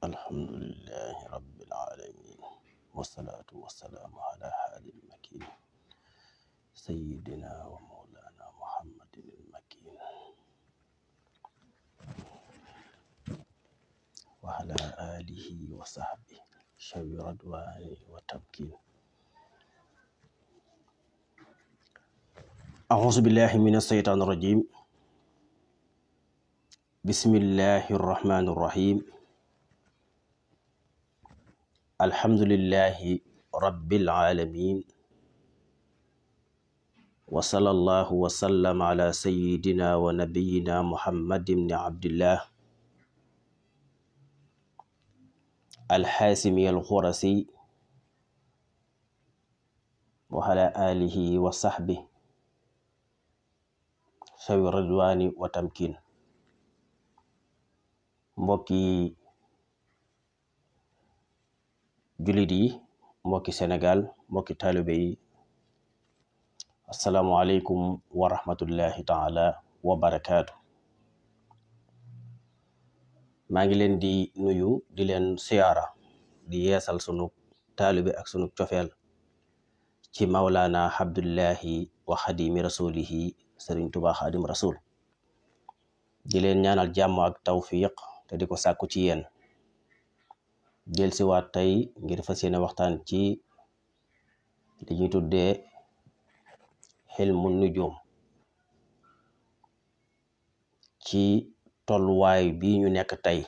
alhamdulillahi rabbil alamin wassalatu wassalamu ala hadi al-makin sayyidina wa mawlana muhammadin al-makin wa ala alihi wa sahbihi shawi radwani wa tamkin. a'udhu billahi minash shaitanir rajim. Bismillahir rahmanir rahim. Alhamdulillahi rabbil alamin. Wa sallallahu wa sallam ala sayyidina wa nabiyyina Muhammad ibn Abdillah al-Hasimi al-Khurasi wa ala alihi wa sahbihi shawi ridwani wa tamkin. Mbokki jullit yi, mbokki Sénégal, mbokki taalibe yi, assalaamu aleykum wa rahmatullahi taala wa barakaatu. maa ngi leen di nuyu di leen siyaara di yeesal sunu taalibe ak sunu cofeel ci mawlaana abdullahi wa xadimi rasulihi sëriñ Tuubaa xadim rasul. di leen ñaanal jàmm ak tawfiq te di ko sàkku ci yéen. del si waat tey ngir fas yéene waxtaan ci li ñuy tuddee xilmu nujum ci tolluwaay bi ñu nekk tey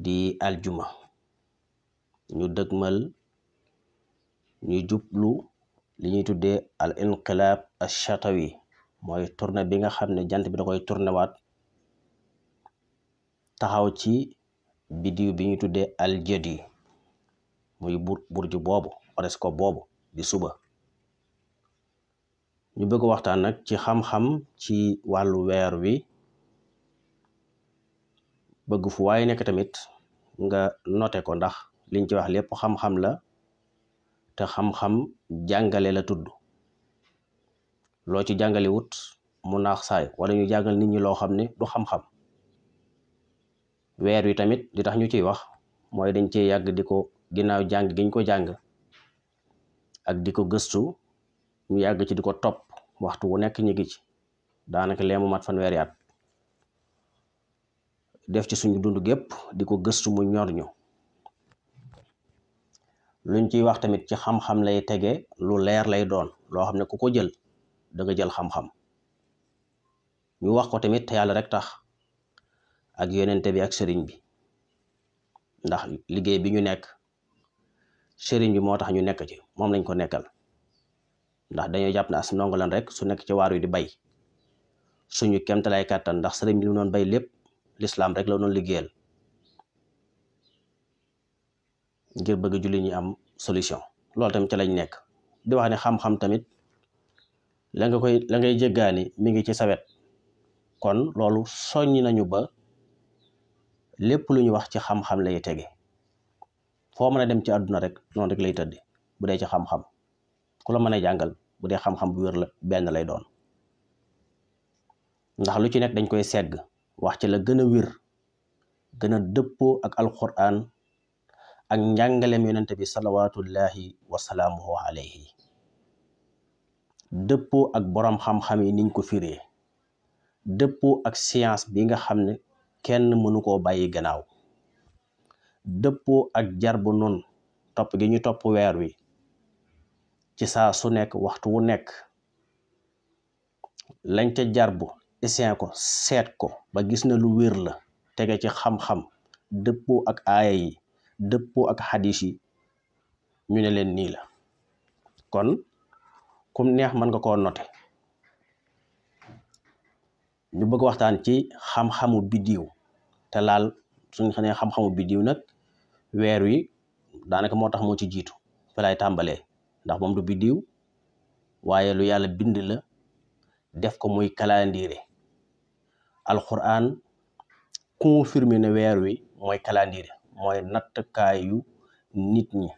di aljuma ñu dëgmal ñu jublu li ñuy tuddee al inqilaab ash-shatawi mooy tourné bi nga xam ne jant bi da koy tourné waat taxaw ci biddiw bi ñuy tuddee aljadi muy burju boobu horoscope boobu di suba. ñu bëgg waxtaan nag ci xam-xam ci wàllu weer wi. bëgg fu waaye nekk tamit nga noté ko ndax liñ ci wax lépp xam-xam la te xam-xam jàngale la tudd. loo ci jàngale wut mu naax saay wala ñu jàngal nit ñi loo xam ne du xam-xam. weer wi tamit li tax ñu ciy wax mooy dañ cee yàgg di ko ginnaaw jàng giñ ko jàng ak di ko gëstu ñu yàgg ci di ko topp waxtu wu nekk ñu ngi ci daanaka lee mu mat fanweeri at def ci suñu dund gépp di ko gëstu mu ñor ñu. luñ ciy wax tamit ci xam-xam lay tege lu leer lay doon loo xam ne ku ko jël da nga jël xam-xam. ñu wax ko tamit te yàlla rek tax ak yonente bi ak sëriñ bi ndax liggéey bi ñu nekk sëriñ bi moo tax ñu nekk ci moom lañ ko nekkal ndax dañoo jàpp ne as ndongo lan rek su nekk ci waar wi di bay suñu kemtalaay kàttan ndax sëriñ bi lu noon bay lépp lislaam rek la doon liggéeyal ngir bëgg julli ñi am solution. loolu tamit ci lañ nekk di wax ne xam-xam tamit la ngay jéggaani mi ngi ci sawet kon loolu soññ nañu ba lépp lu ñu wax ci xam-xam lay tege. foo mën a dem ci àdduna rek noonu rek lay tëdde bu dee ci xam-xam ku la mën a jàngal bu dee xam-xam bu wér la benn lay doon ndax lu ci nekk dañ koy segg wax ci la gën a wér gën a dëppoo ak alquran ak njàngaleem yonente bi salawatullahi wasalaamuhu alayhi dëppoo ak boroom xam-xam yi niñ ko firee dëppoo ak science bi nga xam ne kenn mënu koo bàyyi gannaaw dëppoo ak jarbu nun topp gi ñu topp weer wi ci saa su nekk waxtu wu nekk lañ ca jarbu essayé ko seet ko ba gis na lu wér la tege ci xam-xam dëppoo ak aaya yi dëppoo ak xadis yi ñu ne leen nii la. kon kum neex mën nga koo noté. ñu bëgg waxtaan ci xam-xamu biddiw te laal suñ xam ne xam-xamu biddiw nag weer wi daanaka moo tax moo ci jiitu fi lay tàmbalee ndax moom du biddiw waaye lu yàlla bind la def ko muy calendrier. alquran confirmé ne weer wi mooy calendrier mooy nattkaayu nit ñi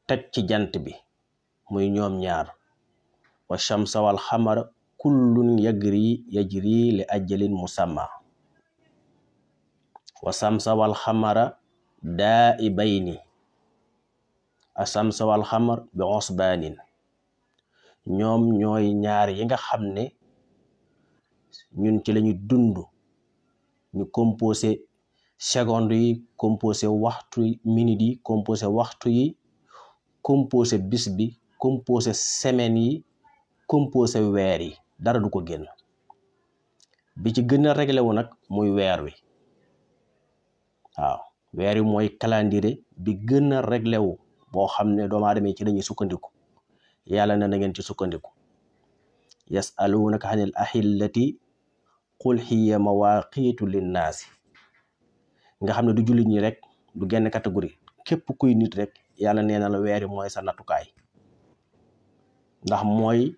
teg ci jant bi muy ñoom ñaar wa shamsa wal xamara kullun yajri li ajalin musamma wa samsa wal xamara daa'ibayni asamsa wal xamar bi usbaanin ñoom ñooy ñaar yi nga xam ne ñun ci lañu dund ñu composé seconde yi composé waxtu minute yi composé waxtu yi composé bis bi composé semaine yi composé weer yi dara du ko génn bi ci gën a réglé wu nag muy weer wi waaw weer wi mooy calendrier bi gën a réglé wu boo xam ne doomu aadama yi ci lañuy sukkandiku yàlla na ngeen ci sukkandiku yasalunaka anil ahillati qul hiya mawaqitu linnaasi nga xam ne du jullit ñi rek du genn catégorie képp kuy nit rek yàlla nee na la weer wi mooy sa nattukaay ndax mooy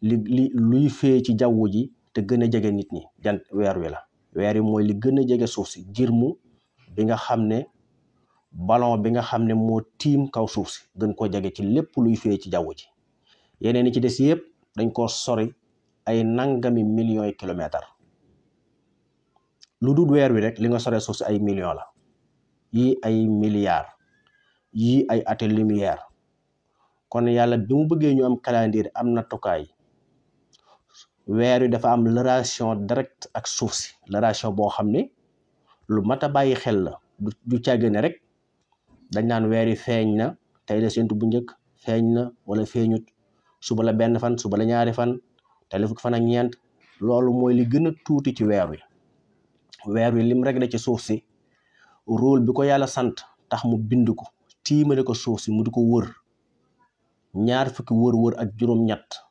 luy fee ci jaww ji te gën a jege nit ñi jant weer wi la weer wi mooy li gën a jege suuf si jirmu bi nga xam ne ballon bi nga xam ne moo tiim kaw suuf si gën koo jege ci lépp luy fee ci jaww ji yeneen yi ci des yëpp dañ koo sori ay nangami millions yi kilomètres lu dul weer wi rek li nga sore suuf si ay millions la yii ay milliards yii ay ati lumière kon yàlla bi mu bëggee ñu am calendrier am nattukaay weer wi dafa am relation direct ak suuf si relation boo xam ne lu mat a bàyyi xel la du càggane rek dañ naan weer wi feeñ na tey la séntu bu njëkk feeñ na wala feeñut suba la benn fan suba la ñaari fan tey la fukki fan ak ñeent loolu mooy li gën a tuuti ci weer wi lim rek la ci suuf si rôle bi ko yàlla sant tax mu bind ko tiimale ko suuf si mu di ko wër ñaar fukki wër ak juróom-ñett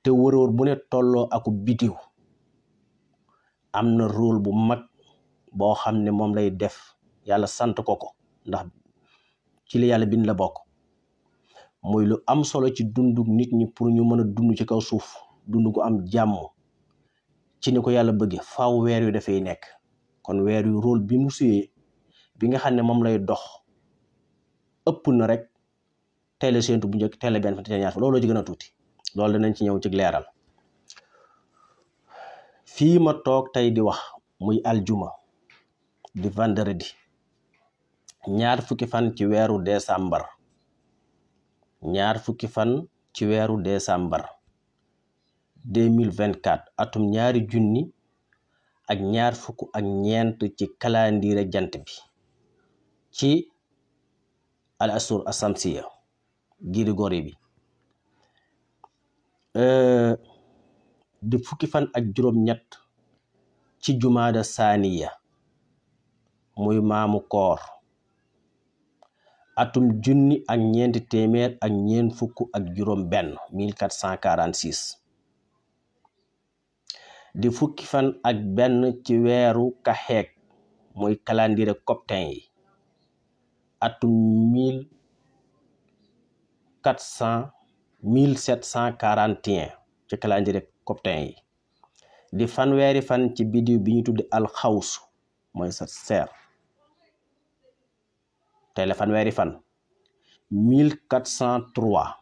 te wër bu ne tolloo aku bidiw am na rôle bu mag boo xam ne moom lay def yàlla sant ko ndax ci li yàlla bind la bokk muy lu am solo ci dundu nit ñi pour ñu mën a dund ci kaw suuf dund ko am jàmm ci ni ko yàlla bëgge faaw weer wi dafay nekk kon weer wi rôle bi mu suyee bi nga xam ne moom lay dox ëpp na rek tey la séentu bu njëkk tey la benn fan tey ñaar fa loolu ci gën a tuuti loolu danañ ci ñëw ci leeral fii ma toog tey di wax muy aljuma di vendredi ñaar fukki fan ci weeru décembre ñaar fukki fan ci weeru décembre 2024 atum ñaari junni ak ñaar fukk ak ñeent ci calendrier jant bi ci al asur asamsiya grégorien bi di fukki fan ak juróom-ñett ci jumaada saaniya muy maamu koor atum junni ak ñeenti téeméer ak ñeent fukk ak juróom benn 1446 di fukki fan ak benn ci weeru kaxeek muy calendrier coptin yi atum 1741 ci calendrier coptin yi di fanweeri fan ci bidiw bi ñu tudde alxawsu mooy sa seer tey la fanweeri fan 1403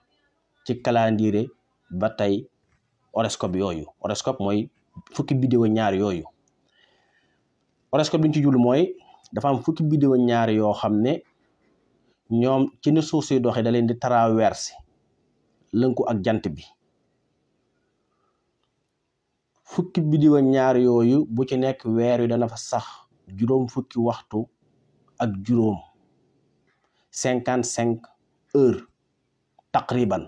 ci calendrier ba tey horoscope yooyu horoscope mooy fukki bidiw ñaar yooyu horoscope bi ñu ci jublu mooy dafa am fukki bidiw ñaar yoo xam ne ñoom ci ni suuf si doxee da leen di traversé lënku ak jant bi fukki bidiw ñaar yooyu bu ci nekk weer wi dana fa sax juróom fukki waxtu ak juróom 55 heures taqriban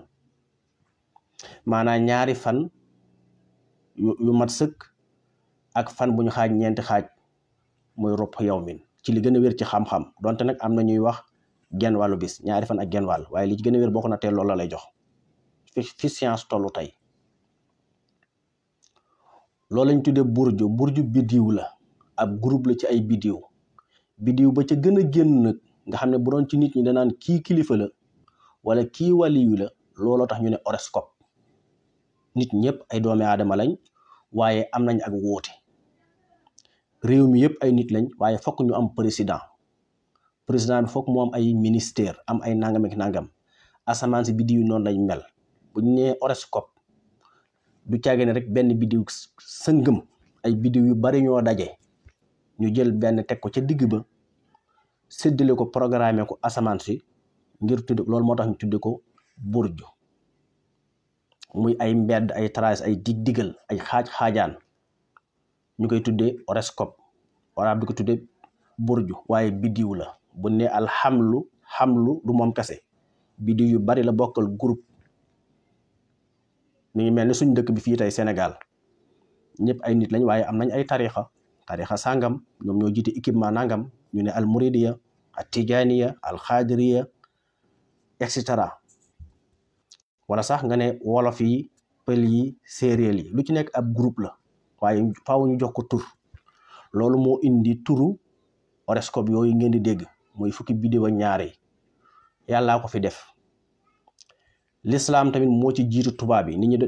maanaam ñaari fan yu mat sëkk ak fan bu ñu xaaj ñeenti xaaj muy ropp yawmin ci li gën a wér ci xam-xam donte nag am na ñuy wax genn wàllu bis ñaari fan ak genn wàll waaye li ci gën a wér boo ko nattee loolu la lay jox fi science tollu tey loolu lañ tuddee burju bidiw la ab groupe la ci ay bidiw ba ca gën a génn nag nga xam ne bu doon ci nit ñi danaan kii kilifa la wala kii waliyu la looloo tax ñu ne horoscope nit ñëpp ay doomi aadama lañ waaye am nañ ak wóote réew mi yëpp ay nit lañ waaye fokk ñu am président bi fokk mu am ay ministère am ay nangam ak nangam asamaan si bidiw noonu lañ mel bu ñu nee horoscope du caage ne rek benn biddiw sëngëm ay biddiw yu bari ñoo daje ñu jël benn teg ko ca digg ba séddale ko programme ko asamaan si ngir tudd loolu moo tax ñu tudde ko burju muy ay mbedd ay traces ay dig-digal ay xaaj-xaajaan ñu koy tuddee horoscope wala bi ko tuddee burju waaye biddiw la bu ne alxamlu du moom kese biddiw yu bari la bokkal groupe mi ngi mel ni suñ dëkk bi fii tey Sénégal ñëpp ay nit lañ waaye am nañ ay tarixa sàngam ñoom ñoo jiite équipement nangam ñu ne al muridiya al tijaniya al xaadiriya et cetera wala sax nga ne wolof yi pël yi séeréer yi lu ci nekk ab groupe la waaye faaw ñu jox ko tur loolu moo indi turu horoscope yooyu ngeen di dégg mooy fukki biddiw ak ñaar yi yàllaa ko fi def l'islam tamit moo ci jiitu tubaab yi nit ñi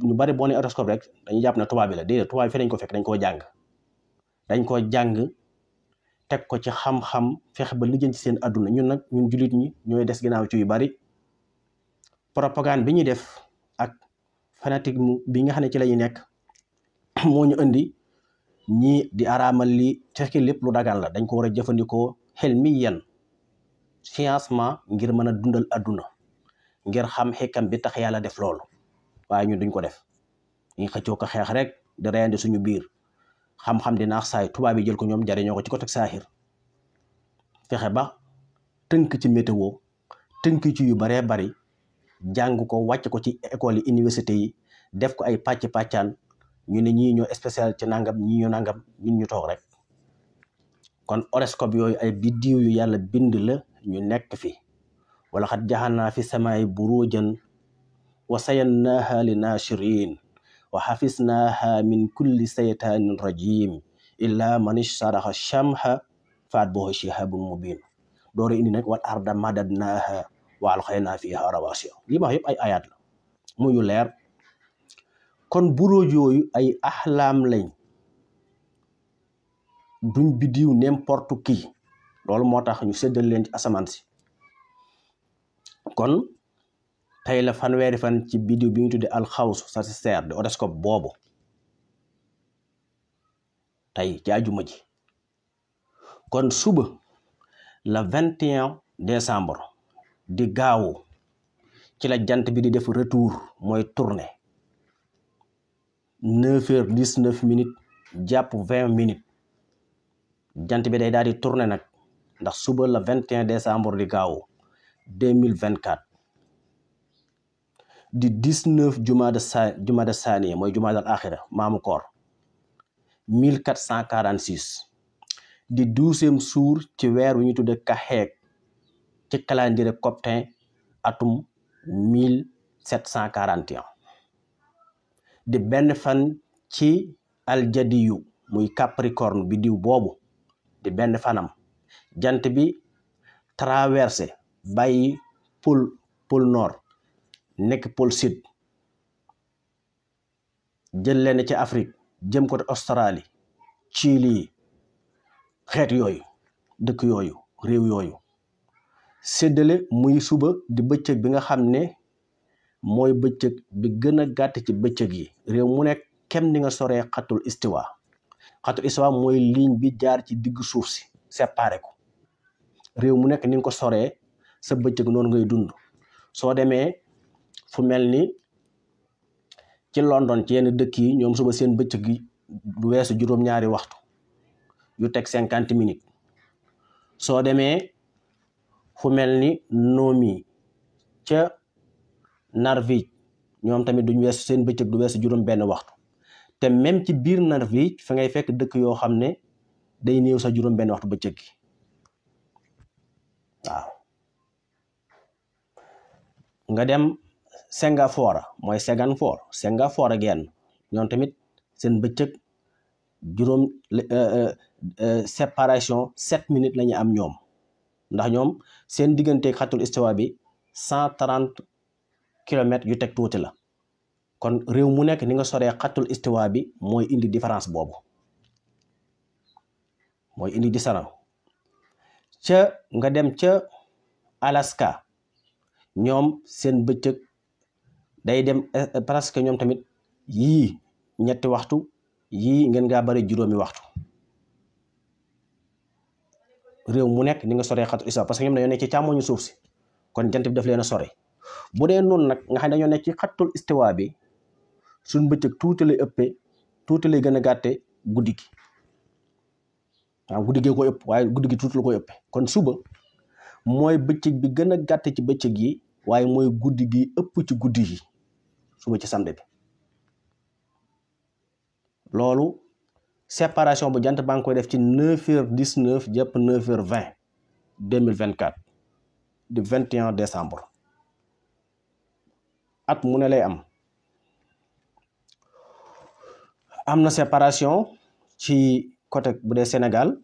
ñu bari boo ne horoscope rek dañuy jàpp ne tubaab yi la déedéet tubaab yi fi dañ ko fekk dañ koo jàng teg ko ci xam-xam fexe ba lijjanti seen adduna ñun jullit ñi ñooy des ginnaaw ci yu bari propagande bi ñuy def ak fanatisme bi nga xam ne ci la ñu nekk moo ñu indi ñii di araamal li fekk lépp lu dagan la dañ ko war a jëfandikoo xelmiyan sciencement ngir mën a dundal adduna ngir xam xikam bi tax yàlla def loolu waaye ñun duñ ko def ñu xëccoo ko xeex rek di reyandi suñu biir xam-xam di naax saay tubaab yi jël ko ñoom jariñoo ko ci côté saaxir fexe ba tënk ci météo tënk ci yu baree bari jàng ko wàcc ko ci école yi université yi def ko ay pàcc-pàccaan ñu ne ñii ñoo spécial ci nangam ñii ñoo nangam ñun ñu toog rek kon horoscope yooyu ay biddiw yu yàlla bind la ñu nekk fi wala xat jaxalnaa fi samaay burujan wa sayannaaha li naashirin wa xafisnaaha min kulli saytaanin rajim illa man ishtaraxa shamha faat boo shihabun mubin doora indi nag wal arda madadnaaha wa alxaynaa fiha rawasiya li ma wax yëpp ay ayat la muy leer kon buruj yooyu ay axlaam lañ duñ biddiw n'importe qui loolu moo tax ñu séddal leen ci asamaan si kon tey la fanweeri fan ci biddiw bi ñu tuddee alxaws sagittaire de horoscope boobu tey ci àjjuma ji kon suba le 21 décembre di gaawu ci la jant bi di def retour mooy tournée 9h19 jàpp 20 minutes jant bi day daal di tourné nag ndax suba la 21 décembre di gaawu 2024 di 19 jumada saaniya mooy jumada al axira maamu koor 1446 di 12e jour ci weer wi ñu tudde kaxeeg ci calendrier coptin atum 1741 di benn fan ci aljadiyu muy capricorne bi diw boobu di benn fanam jant bi traversé bàyyi pôle nord nekk pôle sud jël leen ci Afrique jëm ko Australie Chili xeet yooyu dëkk yooyu réew yooyu séddale muy suba di bëccëg bi nga xam ne mooy bëccëg bi gën a gàtt ci bëccëg yi réew mu nekk kem ni nga soree xatul istiwa mooy ligne bi jaar ci diggu suuf si séparé ko réew mu nekk ni nga ko soree sa bëccëg noonu ngay dund soo demee fu mel ni ci London ci yenn dëkk yi ñoom suba seen bëccëg yi du weesu juróom-ñaari waxtu yu teg 50 minutes soo demee fu mel ni Nomi ca Narvik ñoom tamit duñ weesu seen bëccëg du weesu juróom benn waxtu te même ci biir Narvik fa ngay fekk dëkk yoo xam ne day néew sa juróom benn waxtu bëccëg gi waaw nga dem Singapour mooy Singapour ak yenn ñoom tamit seen bëccëg juróom séparation 7 minutes la ñu am ñoom ndax ñoom seen digganteeg xatul istiwa bi 130 kilomètres yu teg tuuti la kon réew mu nekk ni nga soree xatul istiwa bi mooy indi différence boobu mooy indi différence ca nga dem ca Alaska ñoom seen bëccëg day dem presque ñoom tamit yii ñetti waxtu yii ngeen ngaa bari juróomi waxtu. réew mu nekk ni nga soree xatul istiwa parce que ñoom dañoo nekk ci càmmoñu suuf si kon jant bi daf leen a sore. bu dee noonu nag nga xam ne dañoo nekk ci xatul istiwa bi suñ bëccëg tuuti lay ëppee tuuti lay gën a gàtte guddi gi. waaw guddi gee koy ëpp waaye guddi gi tuuti la koy ëppee kon suba mooy bëccëg bi gën a gàtte ci bëccëg yi waaye mooy guddi gi ëpp ci guddi yi suba ci samedi bi. loolu séparation bu jant baa ngi koy def ci 9h19 jàpp 9h20 2024 du 21 décembre at mu ne lay am na séparation ci côté bu dee Sénégal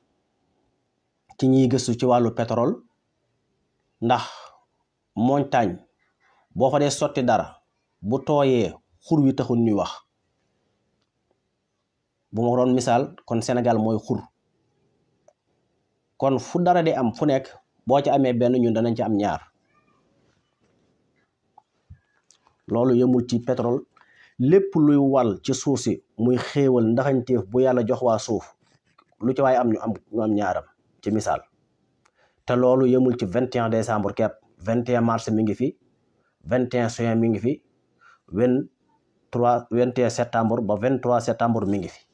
ci ñiy gëstu ci wàllu pétrole ndax montagne boo fa dee sotti dara bu tooyee xur wi taxul ñuy wax. bu ma doon misaal kon Sénégal mooy xur kon fu dara di am fu nekk boo ci amee benn ñun danañ ci am ñaar. loolu yemul ci pétrole lépp luy wal ci suuf si muy xéewal ndaxañteef bu yàlla jox waa suuf lu ci waaye am ñu am ñaaram ci misaal. te loolu yemul ci 21 décembre kepp 21 mars mi ngi fi 21 juin mi ngi fi 21 septembre ba 23 septembre mi ngi fi.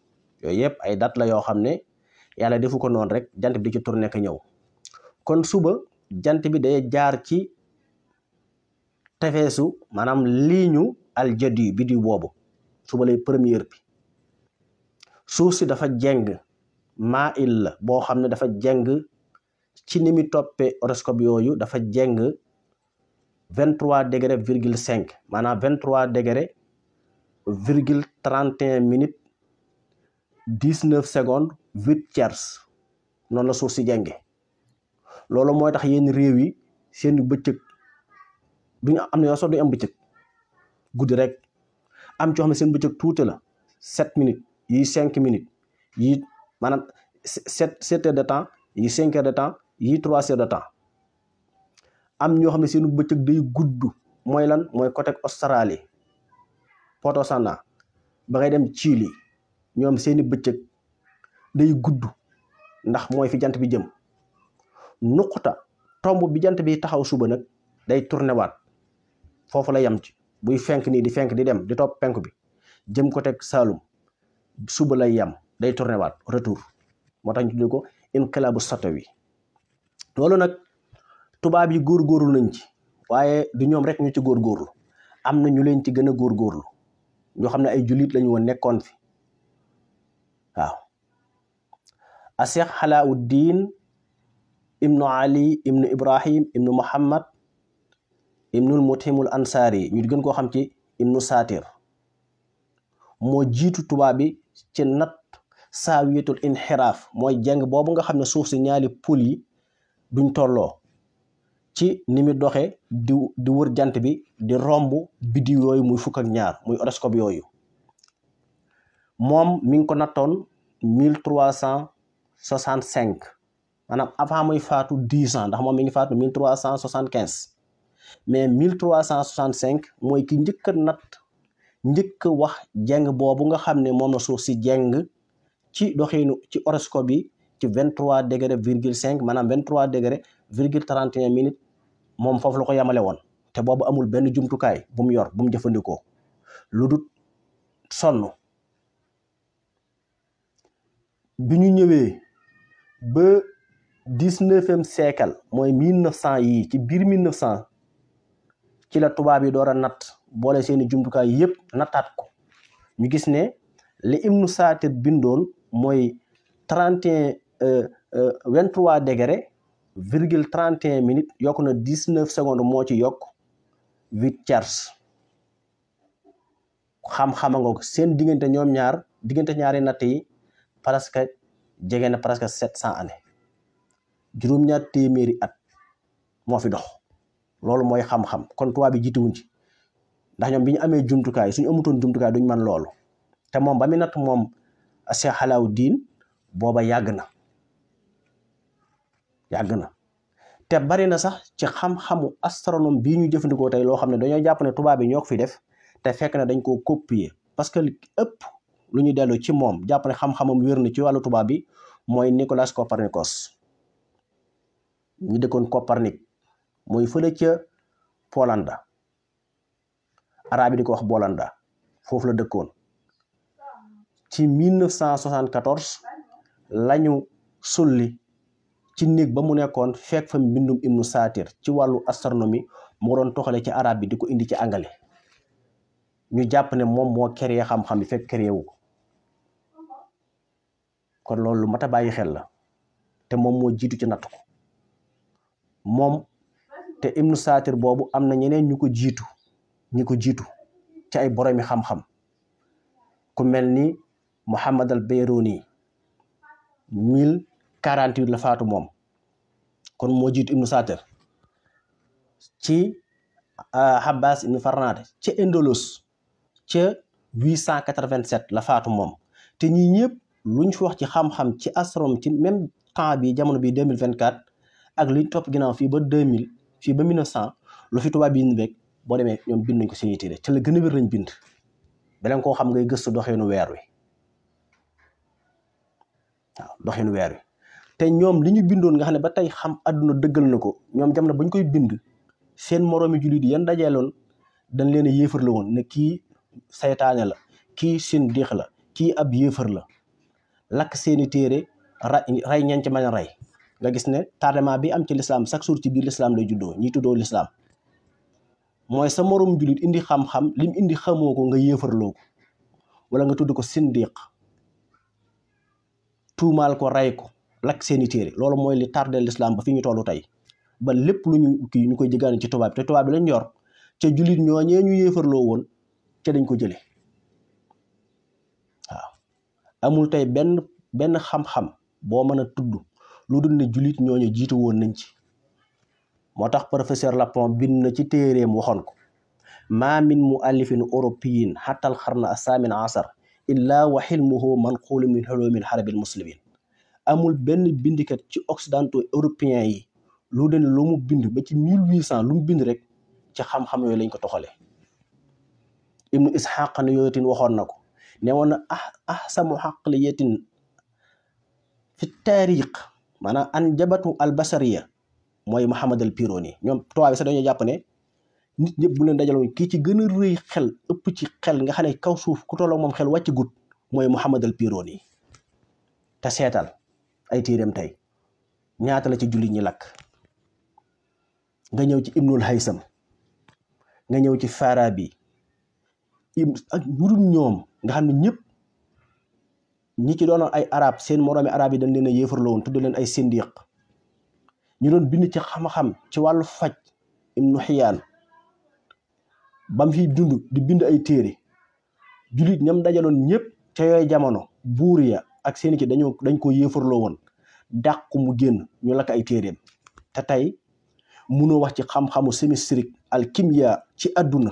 yooyu yëpp ay date la yoo xam ne yàlla defu ko noonu rek jant bi di ci tourné ka ñëw. kon suba jant bi day jaar ci tefeesu maanaam liiñu aljadi biddiw boobu suba lay première bi. suuf si dafa jeng maa il la boo xam ne dafa jeng ci ni mu toppee horoscope yooyu dafa jeng 23°,5 maanaam 23°,31 19 secondes 8 tiers noonu la suuf si jenge. loolu mooy tax yenn réew yi seen bëccëg duñu am na yoo sax duñu am bëccëg guddi rek am ci xam ne seen bëccëg tuuti la 7 minutes yi 5 minutes yi maanaam 7 heures de temps yi 5 heures de temps yi 3 heures de temps. am ñoo xam ne seen bëccëg day gudd mooy lan mooy côté Australie Potosana ba ngay dem Chili ñoom seeni bëccëg day gudd ndax mooy fi jant bi jëm. nuquta tomb bi jant bi taxaw suba nag day tourné waat foofu la yem ci buy fenk nii di fenk di dem di topp penk bi jëm ko teg Saalum suba lay yem day tourné waat retour moo tax ñu tuddee ko inqilaabu satawi. loolu nag tubaab yi góorgóorlu nañ ci waaye du ñoom rek ñu ci góorgóorlu am na ñu leen ci gën a góorgóorlu ñoo xam ne ay jullit lañu woon nekkoon fi waaw. a Cheikh Alauddin ibnu Ali ibnu Ibrahim ibnu Muhammad ibnul Muthimul Ansari ñu gën koo xam ci ibnu Satir moo jiitu tubaab bi ci nat saawiyatul inxiraaf mooy jeng boobu nga xam ne suuf si ñaari pôle yi duñ tolloo ci ni mu doxe di wër jant bi di romb biddiw yooyu muy fukk ak ñaar muy horoscope yooyu. moom mi ngi ko nattoon 1365 maanaam avant muy faatu 10 ans ndax moom mi ngi faatu 1375 mais 1365 mooy ki njëkk a natt njëkk a wax jeng boobu nga xam ne moom la suuf si jeng ci doxinu ci horoscope bi ci 23°,5 maanaam 23°,31 moom foofu la ko yamale woon te boobu amul benn jumtukaay bu mu yor bu mu jëfandikoo lu dul sonn. bi ñu ñëwee ba 19e siècle mooy 1900 yii ci biir 1900 ci la tubaab yi door a natt boole seeni jumtukaay yëpp nattaat ko ñu gis ne li Ibnu Satir bindoon mooy 23°,31 yokk na 19 secondes moo ci yokk 8 tiers xam-xama nga ko seen diggante ñoom ñaar diggante ñaari natt yi presque jege na presque 700 années juróom-ñaar téeméeri at moo fi dox. loolu mooy xam-xam kon tubaab bi jiituwuñ ci ndax ñoom bi ñu amee jumtukaay suñu amutoon jumtukaay duñ mën loolu te moom ba mu natt moom Cheikh Alauddin booba yàgg na te bari na sax ci xam-xamu astronome bii ñu jëfandikoo tey loo xam ne dañoo jàpp ne tubaab bi ñoo ko fi def te fekk na dañ koo copier parce que ëpp lu ñu dellu ci moom jàpp ne xam-xamam wér na ci wàllu tubaab bi mooy Nicolas Copernicus ñu dëkkoon Copernic mooy fële ca Polanda arabe yi di ko wax Bolanda foofu la dëkkoon ci 1974 lañu sulli ci néeg ba mu nekkoon fekk fa mbindum Ibnu Saatir ci wàllu astronomie moo doon toxale ci arabe bi di ko indi ci anglais ñu jàpp ne moom moo créé xam-xam bi fekk créé wu ko kon loolu lu mat a bàyyi xel la te moom moo jiitu ci natt ko moom te Ibnu Saatir boobu am na ñeneen ñu ko jiitu ci ay boromi xam-xam ku mel ni Muhammad al Bayruni 1048 la faatu moom kon moo jiitu Ibnu Saatir ci Abbas ibn Farnad ca Indolus ca 887 la faatu moom te ñii ñëpp luñ fi wax ci xam-xam ci astronome ci même temps bi jamono bi 2024 ak liñ topp ginnaaw fii ba 2000 fii ba 1900 lu fi tubaab bind rek boo demee ñoom bind nañ ko seeni téere ci la gën a wér lañ bind beleen koo xam ngay gëstu doxeenu weer wi waaw doxeenu weer wi te ñoom li ñu bindoon nga xam ne ba tey xam àdduna dëggal na ko ñoom jamono bañ koy bind seen moroomi jullit yan dajeeloon dañ leen a yéefar la woon ne kii saytaane la kii sindiix la kii ab yéefar la lakk seeni téere rey ñan ci mën a rey nga gis ne tardement bi am ci lislaam chaque jour ci biir lislaam lay juddoo ñi tuddoo lislaam mooy sa moroom jullit indi xam-xam lim indi xamoo ko nga yéefarloo ko wala nga tudd ko sindiq tuumaal ko rey ko lakk seeni téere loolu mooy li tardé lislaam ba fi ñu tollu tey ba lépp lu ñu koy jëgaani ci tubaab te tubaab bi lañ yor ca jullit ñooñee ñu yéefarloo woon ca dañ ko jële waaw amul tey benn xam-xam boo mën a tudd lu dul ne jullit ñooñu jiitu woon nañ ci moo tax professeur Lapon bind na ci téeréem waxoon ko ma min muallifin européen xatal xarna asaamin asar illa wa xilmuhu manqulu min xulumil xarabil muslimin amul benn bindikat ci occidentaux européens yi lu den lu mu bind ba ci 1800 lu mu bind rek ci xam-xam yooyu lañ ko toxale ibnu ishaq ne yooyu tin waxoon na ko ne woon na ahsamu xaqliyatin fi taariq maanaam an jabatu al basariya mooy Muhammad al Pironi ñoom tubaab bi sax dañoo jàpp ne nit ñëpp bu leen dajaloon kii ci gën a rëy xel ëpp ci xel nga xam ne kaw suuf ku tolloo moom xel wàcc gut mooy Muhammad al Pironi te seetal ay téeréem tey ñaata la ci jullit ñi lakk nga ñëw ci Ibnul Haysam nga ñëw ci Farabi ak ñurul ñoom nga xam ne ñëpp ñi ci doonoon ay arab seen moroomi arab yi dañ leen a yéefarloo woon tudd leen ay sindiq ñu doon bind ci xam-xam ci wàllu faj Ibnu Xiyaan bam fi dund di bind ay téere jullit ñam dajaloon ñëpp ca yooyu jamono buur ya ak seeni ci dañ ko yéefarloo woon dàqu mu génn ñu lakk ay téereem te tey munoo wax ci xam-xamu sémistrique alkimia ci àdduna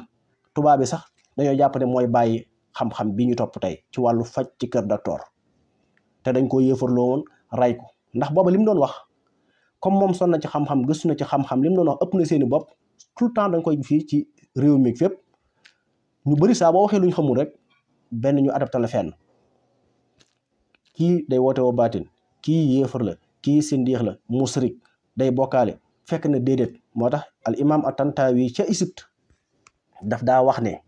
tubaab bi sax dañoo jàpp ne mooy bàyyi xam-xam bi ñu topp tey ci wàllu faj ci kër docteur te dañ ko yéefarloo woon ray ko ndax booba li mu doon wax comme moom son na ci xam-xam gëstu na ci xam-xam li mu doon wax ëpp na seeni bopp tout le temps dañ koy fii ci réew mi fépp ñu bëri saa boo waxee lu ñu xamul rek benn ñu adapté la fenn kii day woote woo baatin kii yéefar la kii sindiix la musrik day bokkaale fekk na déedéet moo tax al imam at-Tantawi ca Égypte daf daa wax ne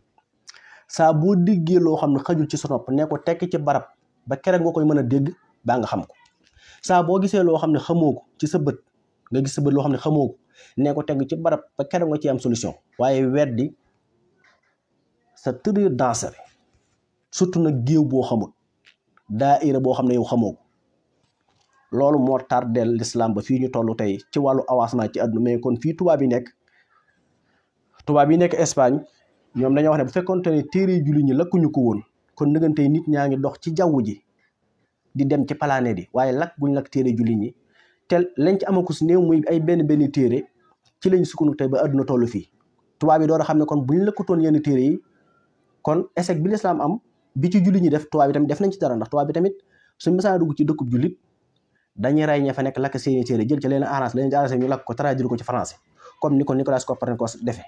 saa boo déggee loo xam ne xajul ci sa nopp ne ko tekk ci barab ba keroog nga koy mën a dégg baa nga xam ko saa boo gisee loo xam ne xamoo ko ci sa bët nga gis sa bët loo xam ne xamoo ko ne ko tegg ci barab ba keroog nga ci am solution waaye weddi sa très dangereux surtout nag géew boo xamul daayira boo xam ne yow xamoo ko loolu moo tardeel l'islam ba fii ñu toll tey ci wàllu avancement ci àdduna mais kon fii tubaab yi nekk Espagne ñoom dañoo wax ne bu fekkoonte ne téere julli ñi lakkuñu ko woon kon nëgantey nit ñaa ngi dox ci jaww ji di dem ci planète yi waaye lakk buñ lakk téere julli ñi te lañ ci amaku si néew muy ay benn téere ci lañ sukkandiku tey ba àdduna toll fii tubaab yi door a xam ne kon buñ lakkutoon yenn téere yi kon échec bi l'islam am bi ci julli ñi def tubaab yi tamit def nañ ci dara ndax tubaab bi tamit suñ mësaan dugg ci dëkkub jullit dañuy rey ña fa nekk lakk seeni téere jël ci leen arrange leen arrange ñu lakk ko traduire ko ci français comme ni ko Nicolas Copernicus defee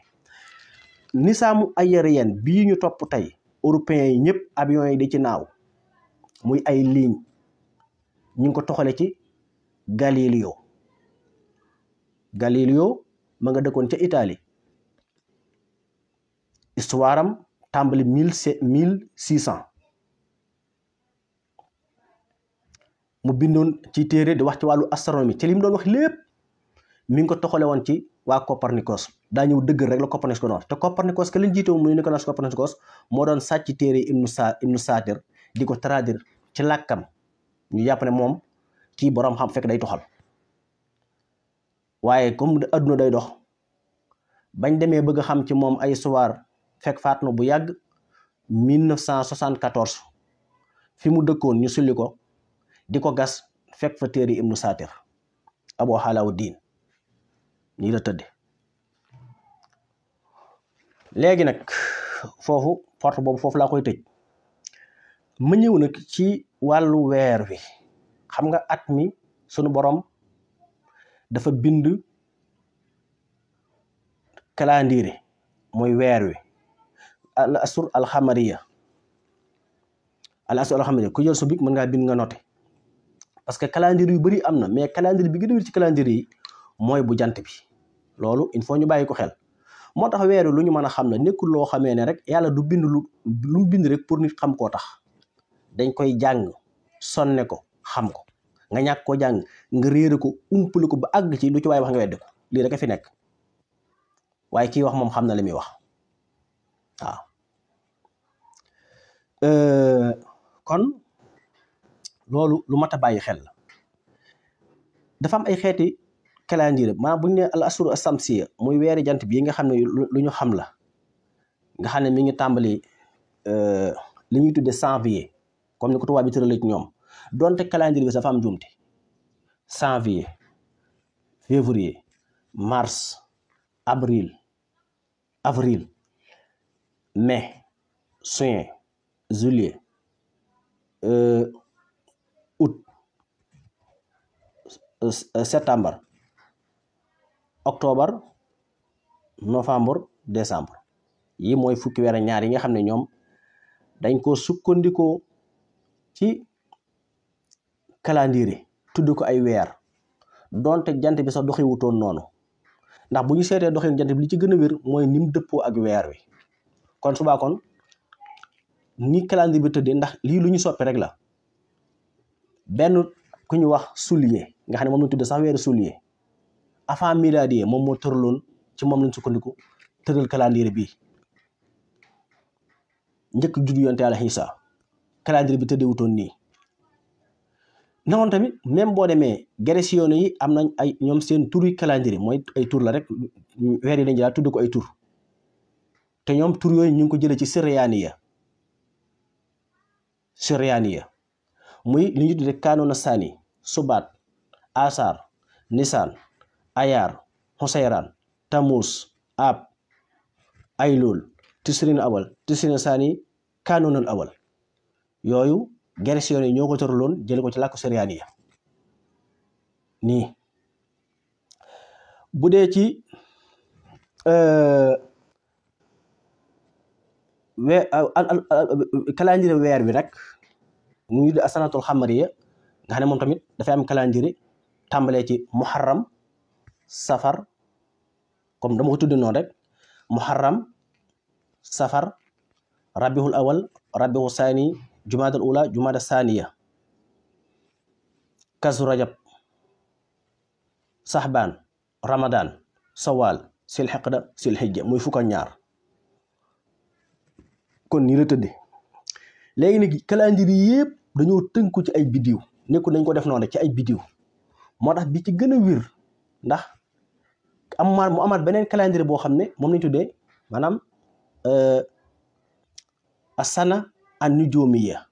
nisaamu aérien bii ñu topp tey européens yi ñëpp avions yi di ci naaw muy ay ligne ñu ngi ko toxale ci Galileo ma nga dëkkoon ca Italie histoire am tàmbali 1600 mu bindoon ci téere di wax ci wàllu astronomie ci li mu doon wax lépp mi ngi ko toxale woon ci waa Copernicus daa ñëw dëggal rek la Copernicus ko doon wax te Copernicus ke leen jiite woon muy Nicolas Copernicus moo doon sàcc téere Ibnu Saatir di ko traduire ci làkkam ñu jàpp ne moom kii boroom xam fekk day toxal waaye comme adduna day dox bañ demee bëgg a xam ci moom ay histoire fekk faat na bu yàgg 1974 fi mu dëkkoon ñu sulli ko di ko gas fekk fa téere Ibnu Saatir Abu Alawuddin nii la tëdde léegi nag foofu porte boobu foofu laa koy tëj ma ñëw nag ci wàllu weer wi xam nga at mi sunu borom dafa bind calendrier mooy weer wi al asur alxamariya ku jël sa bic mën ngaa bind nga noté parce que calendrier yu bari am na mais calendrier bi gën a wér ci calendrier yi mooy bu jant bi loolu il faut ñu bàyyi ko xel moo tax weer wi lu ñu mën a xam la nekkul loo xamee ne rek yàlla du bind lu mu bind rek pour nit xam koo tax dañ koy jàng sonne ko xam ko nga ñàkk koo jàng nga réere ko umpale ko ba àgg ci lu ci waaye wax nga weddi ko lii rek a fi nekk waaye kii wax moom xam na li muy wax waaw kon loolu lu mat a bàyyi xel la dafa am ay xeeti calendrier maanaam bu ñu nee al asuru asamsiya muy weeri jant bi nga xam ne lu ñu xam la nga xam ne mi ngi tàmbali li ñuy tuddee janvier comme ni ko tubaab bi tëralee ci ñoom donte calendrier bi dafa am njuumte janvier février mars avril mai juin juillet août septembre octobre novembre décembre yi mooy fukki weer ak ñaar yi nga xam ne ñoom dañ ko sukkandikoo ci calendrier tudd ko ay weer donte jant bi sax doxewutoon noonu ndax bu ñu seetee doxin jant bi li ci gën a wér mooy ni mu dëppoo ak weer wi kon subaa kon ni calendrier bi tëddee ndax lii lu ñu soppi rek la benn ku ñu wax soulier nga xam ne moom lañ tuddee sax weeru soulier avant miladier moom moo tëraloon ci moom lañ sukkandiku tëral calendrier bi njëkk juddu yonte Yàlla Iisaa calendrier bi tëddeewutoon nii noonu tamit même boo demee greciens yi am nañ ay ñoom seen turi calendrier mooy ay tur la rek weer yi dañ jëlaat tudd ko ay tur te ñoom tur yooyu ñu ngi ko jëlee ci Sirianiya muy li ñu tuddee Kanuna Sani Subaat Asar Nisan Ayar Hosayran Tamus Ab Aylul Tisrin Awal Tisrin Sani Kanunal Awal yooyu greciens yi ñoo ko tëraloon jële ko ci làkku Sirianiya nii bu dee ci calendrier weer bi rek mu ngi asanatul xamariya nga xam ne moom tamit dafay am calendrier tàmbalee ci muharram safar comme dama ko tudde noonu rek muharram safar rabiul awal rabiul saani jumaadal ula jumaada saaniya kazu rajab saxbaan ramadan sawal silxiqda silxijja muy fukk ak ñaar kon nii la tëdde léegi nag calendrier yëpp dañoo tënku ci ay biddiw nekkul dañ ko def noonu rek ci ay biddiw moo tax bi ci gën a wér ndax mu amaat beneen calendrier boo xam ne moom lañ tuddee maanaam asana an-nujumiya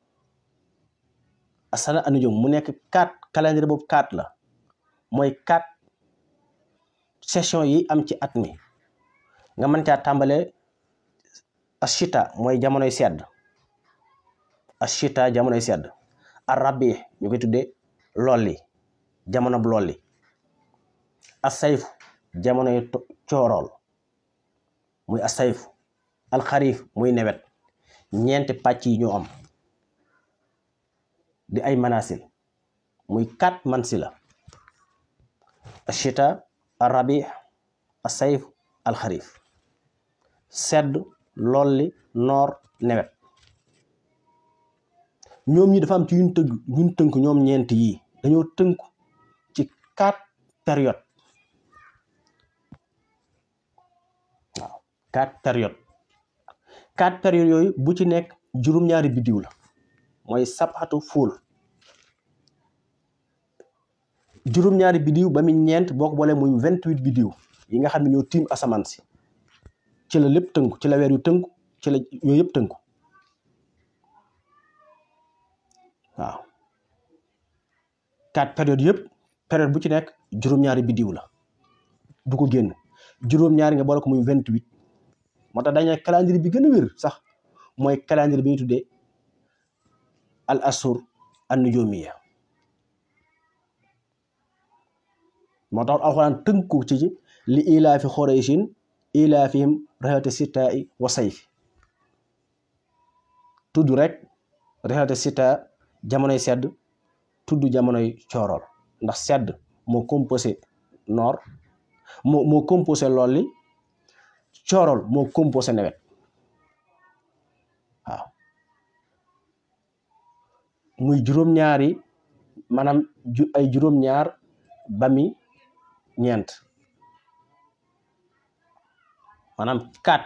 asana an-nujum mu nekk 4 calendrier boobu 4 la mooy 4 session yi am ci at mi nga mën caa tàmbalee ashita mooy jamonoy sedd ashita jamonoy sedd arabi ñu koy tuddee lolli jamono bu lolli asayf jamonoy coorool muy asayf alxarif muy nawet ñeenti pàcc yi ñoo am di ay manasil muy 4 mansila ashita arabi asayf alxarif sedd lolli noor nawet ñoom ñi dafa am ci yuñ tënk ñoom ñeent yii dañoo tënku ci 4 période waaw 4 période 4 période yooyu bu ci nekk juróom-ñaari biddiw la mooy sabxatu fuul juróom-ñaari biddiw ba mu ñeent boo ko boolee muy 28 biddiw yi nga xam ne ñoo tiim asamaan si ci la lépp tënku ci la weer yu tënku ci la yooyu yëpp tënku waaw 4 période yëpp période bu ci nekk juróom-ñaari biddiw la du ko génn juróom-ñaari nga boole ko muy 28 moo tax dañu calendrier bi gën a wér sax mooy calendrier bi ñu tuddee al asur an nujumiya moo tax alxuraan tënku ci li ilaafi xoreysin ilaafihim rihlata sitaa'i wa sayfi tudd rek rihlata sitaa jamonoy sedd tudd jamonoy coorool ndax sedd moo composé noor moo composé lool li coorool moo composé nawet waaw muy juróom-ñaari maanaam ay juróom-ñaar ba mi ñeent maanaam 4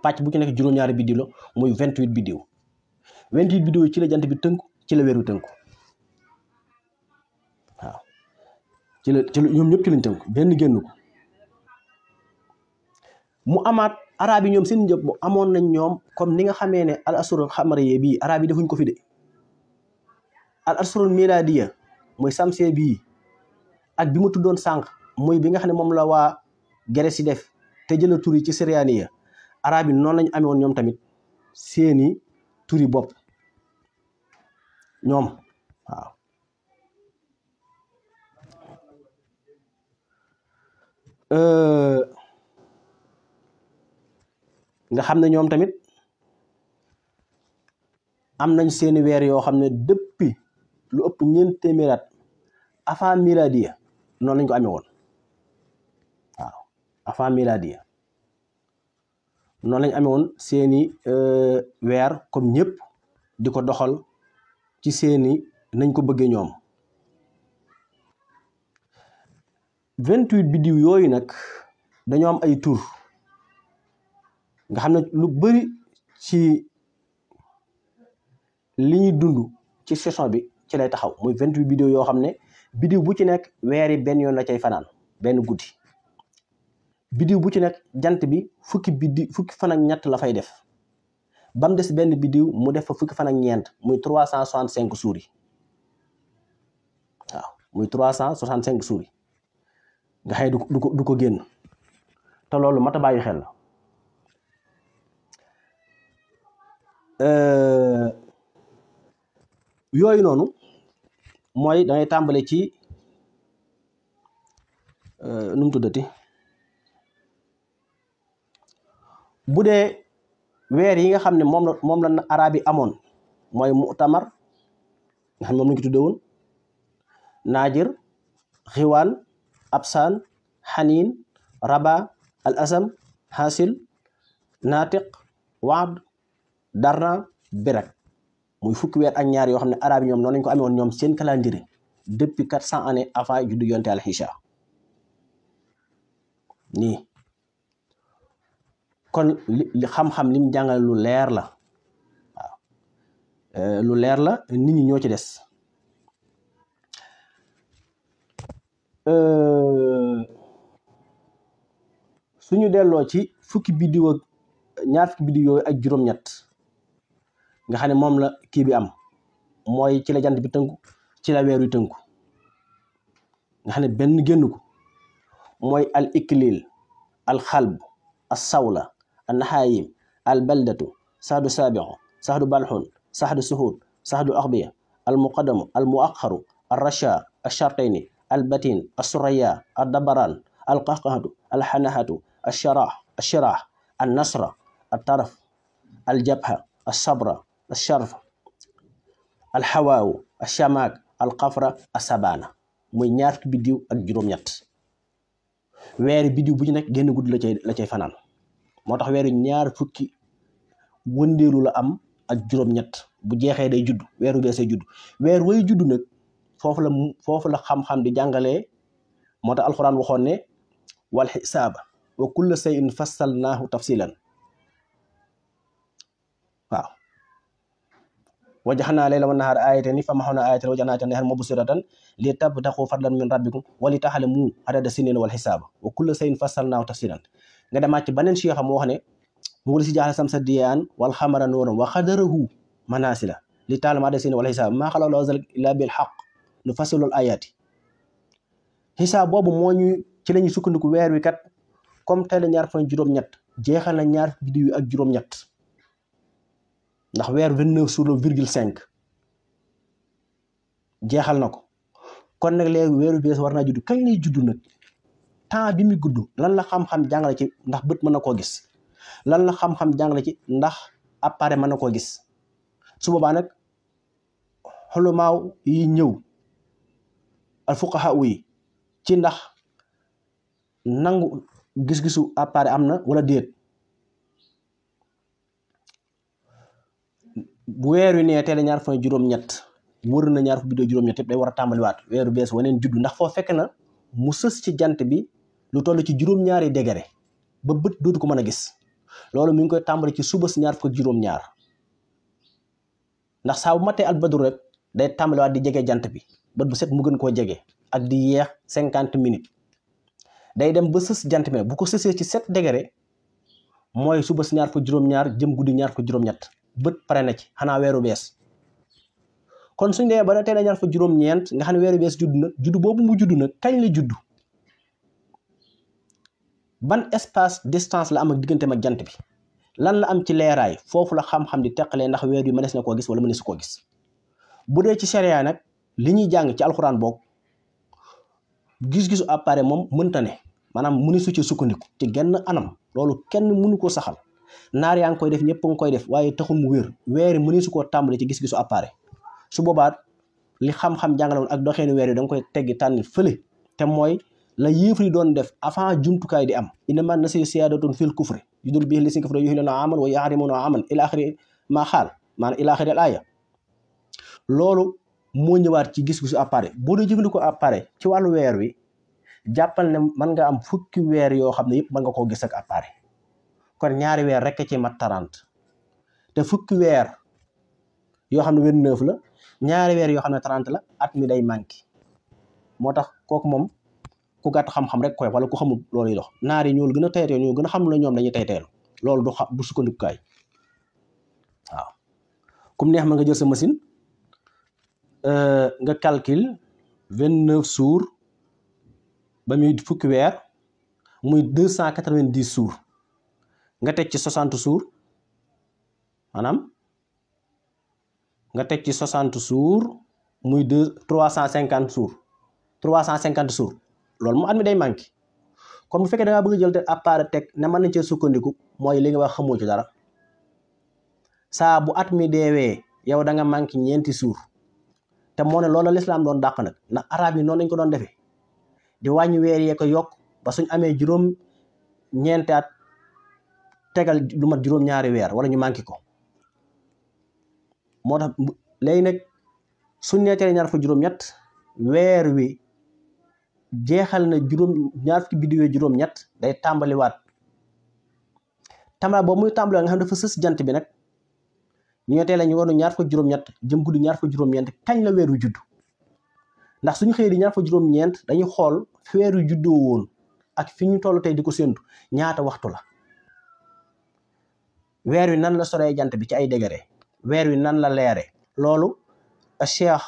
pàcc bu ci nekk juróom-ñaari biddiw la muy 28 biddiw 28 biddiw yi ci la jant bi tënku ci la weeru tënku waaw ci la ñoom ñëpp ci lañ tënku benn génn ko mu amaat arab yi ñoom seen njëb bu amoon nañ ñoom comme ni nga xamee ne al asrul xamariye bii arab yi defuñ ko fi de al asrul miladiya mooy samse bii ak bi ma tuddoon sànq muy bi nga xam ne moom la waa Grèce yi def te jëla tur yi ci Siriyaaniya arab yi noonu lañ amee woon ñoom tamit seeni turi bopp ñoom waaw nga xam ne ñoom tamit am nañ seeni weer yoo xam ne depuis lu ëpp 4 téeméeri at avant miladiya noonu lañ ko amee woon waaw avant miladiya noonu lañ amee woon seeni weer comme ñëpp di ko doxal ci seeni nañ ko bëggee ñoom 28 biddiw yooyu nag dañoo am ay tur nga xam ne lu bari ci li ñuy dund ci saison bi ci lay taxaw muy 28 biddiw yoo xam ne biddiw bu ci nekk weer yi benn yoon la cay fanaan benn guddi biddiw bu ci nekk jant bi fukki fan ak ñett la fay def ba mu des benn biddiw mu def fa fukki fan ak ñeent muy 365 jours yi waaw muy 365 jours yi nga xëy du ko génn te loolu mat a bàyyi xel la yooyu noonu mooy dangay tàmbale ci nu mu tuddati bu dee weer yi nga xam ne moom la arab yi amoon mooy mu'tamar nga xam ne moom la ñu ko tuddee woon naajir xiwaan absaan xaniin raba al asam xaasil naatiq waad darna birak muy fukki weer ak ñaar yoo xam ne arab yi ñoom noonu lañ ko amee woon ñoom seen calendrier depuis 400 années avant juddu yonte al Isa nii kon li xam-xam lim jàngale lu leer la waaw lu leer la nit ñi ñoo ci des suñu delloo ci fukki biddiw ak ñaar fukki biddiw yooyu ak juróom-ñett nga xam ne moom la kii bi am mooy ci la jant bi tënku ci la weer wi tënku nga xam ne benn génn ko mooy al iklil al xalb al sawla al naxaayim al baldatu saxdu saabixu saxdu balxun saxdu suhud saxdu axbiya al muqaddamu al muaxaru al rasha al shartayni al batin al suraya al dabaran al qaxqahatu al xanaxatu al sharax al shirax al nasra al taraf aljabha alsabra alsharf alxawaawu alshamaak alxafra alsabaana muy ñaar fukki biddiw ak juróom-ñett weeri biddiw bu ci nekk génn guddi la cay fanaan moo tax weeru ñaar fukki wëndeelu la am ak juróom-ñett bu jeexee day judd weeru beesee judd weer way judd nag foofu la xam-xam di jàngalee moo tax alxuraan waxoon ne wal xisaaba wa kulla shay'in fassalnaahu tafsilan waaw wajaxnaa layla wa nahaara aayatayni fa maxawnaa aayatan wa jaxnaa nahaara mubsiratan li tabtaxu fadlan min rabbikum wa li taxlamu adada sinina wal xisaaba wa kulla shay'in fassalnaahu tafsilan nga demaat ci beneen cheikh moo wax ne mu ngi si jaaxle samsa diyaan wal xamara nooran wa xadarahu manasila li taalamu adada sinina wal xisaaba maa xalaqna llaahu zaalika illaa bil xaq nufassilu l ayaati xisaab boobu moo ñu ci la ñuy sukkandiku weer wi kat comme tey la ñaar fan juróom-ñett jeexal na ñaar biddiw yi ak juróom-ñett ndax weer 29 sur le virgule 5 jeexal na ko kon nag léegi weeru bees war naa judd kañ lay judd nag temps bi muy gudd lan la xam-xam jàngale ci ndax bët mën na koo gis lan la xam-xam jàngale ci ndax appareil mën na koo gis su boobaa nag xolumaaw yi ñëw al fuqaha yi ci ndax nangu gis-gisu appareil am na wala déet bu weer wi nee teel a ñaar fan juróom-ñett wër na ñaar fu biddiw juróom-ñett yëpp day war a tàmbaliwaat weeru bees waneen juddu ndax foo fekk na mu sës ci jant bi lu toll ci juróom-ñaari degré ba bët dootu ko mën a gis loolu mi ngi koy tàmbali ci suba si ñaar fukk juróom-ñaar ndax saa bu matee albadru rek day tàmbaliwaat di jege jant bi bët bu set mu gën koo jege ak di yeex 50 minutes day dem ba sës jant bi bu ko sësee ci 7 degré mooy suba si ñaar fukk juróom-ñaar jëm guddi ñaar fukk juróom-ñett bët pare na ci xanaa weeru bees kon suñ dee ba ne tey la ñaar fukk juróom-ñeent nga xam ne weeru bees judd na judd boobu mu judd nag kañ la judd ban espace distance la am ak digganteem ak jant bi lan la am ci leeraay foofu la xam-xam di teqalee ndax weer bi mënees na koo gis wala mënees koo gis bu dee ci sharia nag li ñuy jàng ci alxuraan boog gis-gisu appareil moom mënta ne maanaam mëneesu ci sukkandiku ci genn anam loolu kenn mënu ko saxal naar yaa ngi koy def ñëpp nga koy def waaye taxul mu wér weeri mëneesu koo tàmbali ci gis-gisu appareil su boobaa li xam-xam jàngale woon ak doxeenu weer yi da nga koy teggi tànni fële te mooy la yéefar yi doon def avant jumtukaay di am innamaa nasiyu siyaadatun fil kufri yudillu bihi llaziina kafaru yuhilluuna aaman wa yuharrimuuna aaman ila axiri maa xaal maanaam ila axiri al aaya loolu moo ñëwaat ci gis-gisu appareil boo dee jëfandikoo appareil ci wàllu weer wi jàppal ne mën nga am fukki weer yoo xam ne yëpp mën nga koo gis ak appareil kon ñaari weer rek ci mat 30 te fukki weer yoo xam ne 29 la ñaari weer yoo xam ne 30 la at mi day manqué moo tax kooku moom ku gàtt xam-xam rek koy wala ku xamul loolu yi dox naar yi ñoo gën a tayteel ñoo gën a xam la ñoom dañuy tayteelu loolu du xam du sukkandikukaay waaw comme neex ma nga jël sa machine nga calcule 29 jours ba muy fukki weer muy 290 jours nga teg ci 60 jours maanaam nga teg ci 60 jours muy 350 jours 350 jours loolu mu at mi day manqué kon bu fekkee da ngaa bëgg a jël te appareil teg ne mën nañ cee sukkandiku mooy li nga wax xamoo ci dara saa bu at mi deewee yow da nga manqué 4 jours te moo ne loolu la lislaam doon dàq nag ndax arab yi noonu lañ ko doon defee di wàññi weer yee ko yokk ba suñ amee juróom-ñeenti at tegal lu mat juróom-ñaari weer wala ñu manqué ko moo tax léegi nag suñ neetee ñaar fa juróom-ñett weer wi jeexal na ñaar fukki biddiw juróom-ñett day tàmbaliwaat tàmbali boobu muy tàmbaliwaat nga xam dafa sës jant bi nag ñu ne tey la ñu waroon ñaar fukki juróom-ñett jëm guddi ñaar fukki juróom-ñeent kañ la weer wi judd ndax suñu xëyee di ñaar fukki juróom-ñeent dañuy xool fi weer wi juddoo woon ak fi ñu toll tey di ko séntu ñaata waxtu la weer wi nan la soree jant bi ci ay degré weer wi nan la leere loolu Cheikh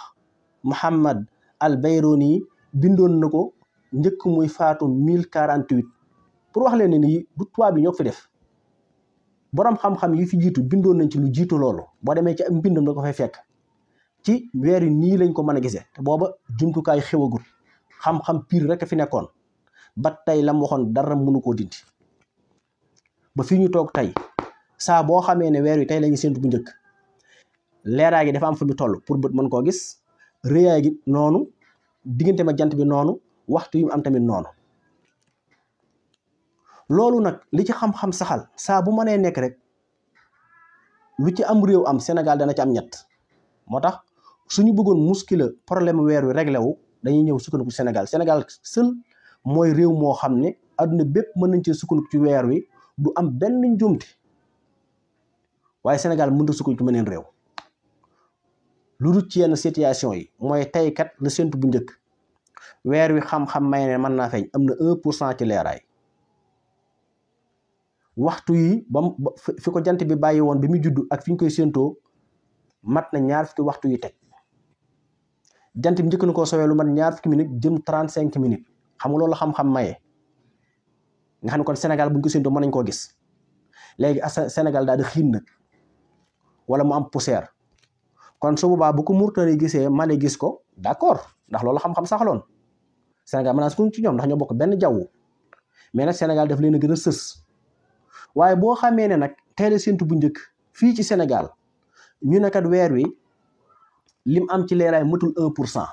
Mouhammad al Bayruni bindoon na ko njëkk muy faatu 1048 pour wax leen ne nii du tubaab bi ñoo fi def boroom xam-xam yi fi jiitu bindoon nañ ci lu jiitu loolu boo demee ci mbindam da ko fay fekk ci weer yi nii lañ ko mën a gisee te booba jumtukaay xewagul xam-xam pire rek fi nekkoon ba tey lam waxoon dara mënu koo dindi ba fii ñu toog tey saa boo xamee ne weer wi tey la ñu séntu bu njëkk leeraay gi dafa am fu mu toll pour bët mën koo gis, rëyaay gi noonu, diggante ma jant bi noonu, waxtu yi mu am tamit noonu. loolu nag li ci xam-xam saxal saa bu mënee nekk rek lu ci am réew am Sénégal dana ci am ñett. moo tax suñu bëggoon muskila problème weer wi réglé wu dañuy ñëw sukkandiku Sénégal. Sénégal seul mooy réew moo xam ne adduna bépp mën nañ ci sukkandiku ci weer wi du am benn njuumte, waaye Sénégal mënut a sukkandiku ci meneen réew lu dul ci yenn situation yi. mooy tey kat la séntu bu njëkk weer wi xam-xam may ne mën naa feeñ, am na 1% ci leeraay. waxtu yi fi ko jant bi bàyyi woon bi mu judd ak fi ñu koy séentoo mat na 20 waxtu yi teg. jant bi njëkk na koo sowee lu mat 20 minutes jëm 35 minutes. xam nga loolu xam-xam maye nga xam ne kon Sénégal bu ñu ko séentoo mën nañ koo gis. léegi Sénégal daal di xiin nag wala mu am poussière, kon su boobaa bu ko Mauritanie gisee Mali gis ko d'accord, ndax loolu xam-xam saxaloon. Sénégal mën naa sukkandiku ci ñoom ndax ñoo bokk benn jaww, mais nag Sénégal daf leen a gën a sës. waaye boo xamee ne nag teel a séntu bu njëkk fii ci Sénégal ñu ne kat weer wi lim am ci leeraay matul 1%.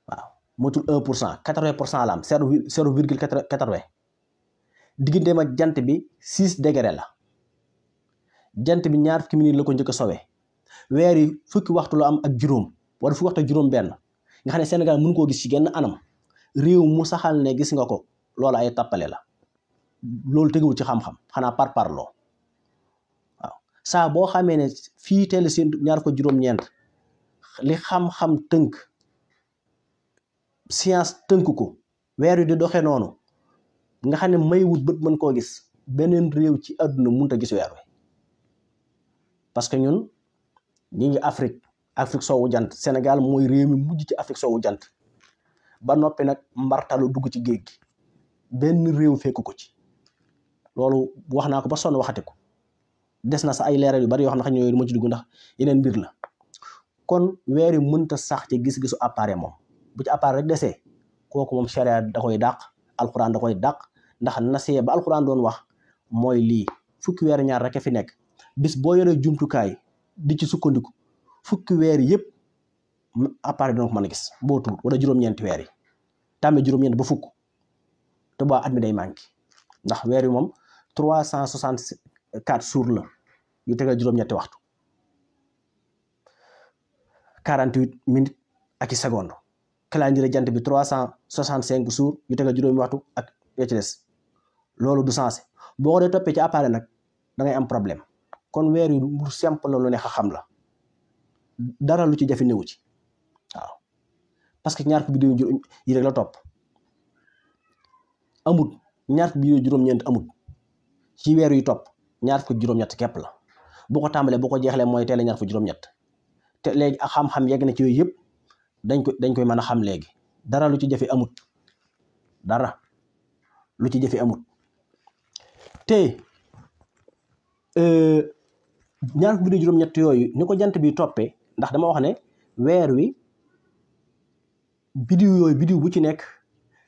waaw matul 1%, 80% la am, 0,80. digganteem ak jant bi 6 degré la. jant bi 20 minutes la ko njëkk a sowee. weer yi fukki waxtu la am ak juróom wala fukki waxtu ak juróom-benn nga xam ne Sénégal mënu koo gis ci genn anam. réew mu saxal ne gis nga ko loolu ay tappale la. loolu teguwul ci xam-xam, xanaa par parloo. waaw saa boo xamee ne fii teel seen 20 li xam-xam tënk, science tënk ko, weer wi di doxee noonu nga xam ne may wut bët mën koo gis, beneen réew ci àdduna mënut a gis weer wi. parce que ñun ñi ngi Afrique soowu jant. Sénégal mooy réew mi mujj ci Afrique soowu jant, ba noppi nag mbartalu dugg ci géej gi, benn réew fekk ko ci. loolu wax naa ko ba sonn waxati ko, des na sa ay leeral yu bari yoo xam ne xam ñooy du ma ci dugg ndax yeneen mbir la. kon weer wi mënta sax ci gis-gisu appareil moom. bu ci appareil rek desee kooku moom sharia da koy dàq, alxuraan da koy dàq, ndax nasiya ba alxuraan doon wax mooy lii. fukki weer ñaar rek a fi nekk. bis boo yoree jumtukaay di ci sukkandiku fukki weer yëpp appareil dina ko mën a gis boo tuut, wala juróom-ñeenti weer yi tàmmee juróom-ñeent ba fukk, te boo at mi day manqué ndax weer yi moom 364 jours la yu tegal juróom-ñetti waxtu, 48 minutes ak i seconde. calendrier jant bi 365 jours yu tegal juróomi waxtu ak ya ci des. loolu du sensé. boo ko dee toppee ci appareil nag da ngay am problème. kon weer yi lu simple la, lu neex a xam la, dara lu ci jafe newu ci. waaw parce que ñaar fukki biddiw yi rek la topp, amut ñaar fukki biddiw juróom-ñeent amut ci weer yu topp. ñaar fukki juróom-ñett képp la. boo ko tàmbalee boo ko jeexlee mooy teel a ñaar fukki juróom-ñett. te léegi ak xam-xam yegg na ci yooyu yëpp dañ koy mën a xam léegi. dara lu ci jafe amut, dara lu ci jafe amut. te ñaar fukki juróom-ñett yooyu ni ko jant bi toppee, ndax dama wax ne weer wi biddiw bu ci nekk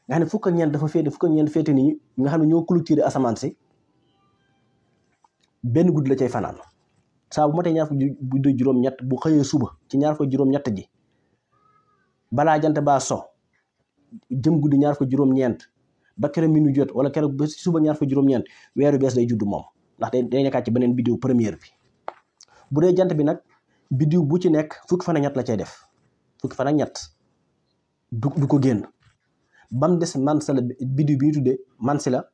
nga xam ne fukk ak ñeent dafa féete, fukk ak ñeent féete nii nga xam ne ñoo clôturer asamaan si, benn guddi la cay fanaan. saa bu matee ñaar fukki juróom-ñett bu xëyee suba ci ñaar fukki juróom-ñett ji balaa jant baa so jëm guddi ñaar fukki juróom-ñeent ba keroog minuit jot wala keroog ba suba ñaar fukki juróom-ñeent weeru bees day judd moom, ndax day nekkaat ci beneen biddiw première bi. bu dee jant bi nag biddiw bu ci nekk fukki fan ak ñett la cay def, fukki fan ak ñett du ko génn. ba mu des mansala biddiw bi ñu tuddee mansila,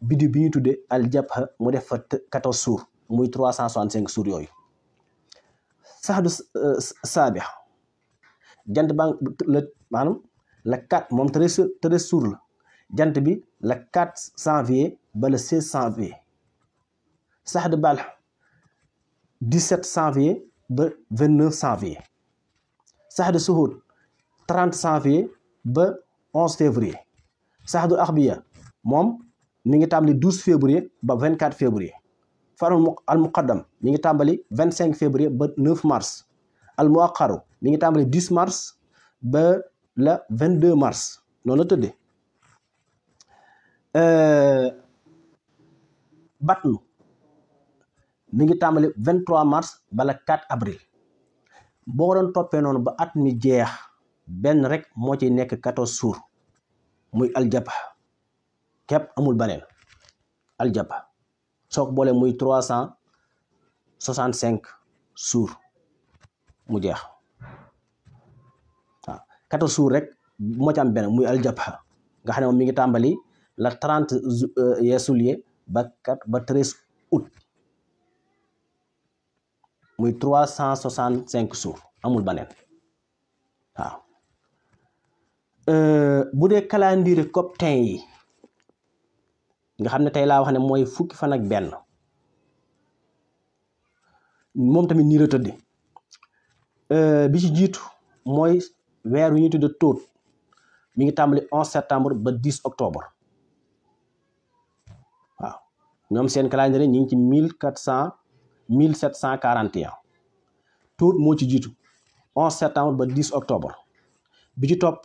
biddiw bi ñu tuddee aljabha mu def fa 14 jours muy 365 jours yooyu. saxdu saabix jant ba la maanaam la 4 moom 13 jours la. jant bi la 4 janvier ba le 16 janvier. saxdu balx 17 janvier ba 29 janvier. saxdu suhud 30 janvier ba 11 février. saxdu axbiya moom mi ngi tàmbali 12 février ba 24 février. faru al muqaddam mi ngi tàmbali 25 février ba 9 mars. al muaqaru mi ngi tàmbali 10 mars ba la 22 mars. noonu la tëddee. batnu mi ngi tàmbali 23 mars bala 4 avril boo doon toppee noonu ba at mi jeex benn rek moo ci nekk 14 jours muy aljabha képp amul baneen aljabha soo ko boolee muy 365 jours mu jeex waaw 14 jours rek moo ci am benn muy aljabha nga xam ne moom mi ngi tàmbali la 30 juillet ba 13 août muy 365 jours amul baneen waaw bu dee calendrier coptin yi nga xam ne tey laa wax ne mooy fukki fan ak benn moom tamit nii la tëdde bi ci jiitu mooy weer wi ñu tudde tóot mi ngi tàmbali 11 septembre ba 10 octobre waaw ñoom seen calendrier ñi ngi ci 1741 tóot moo ci jiitu 11 septembre ba 10 octobre bi ci topp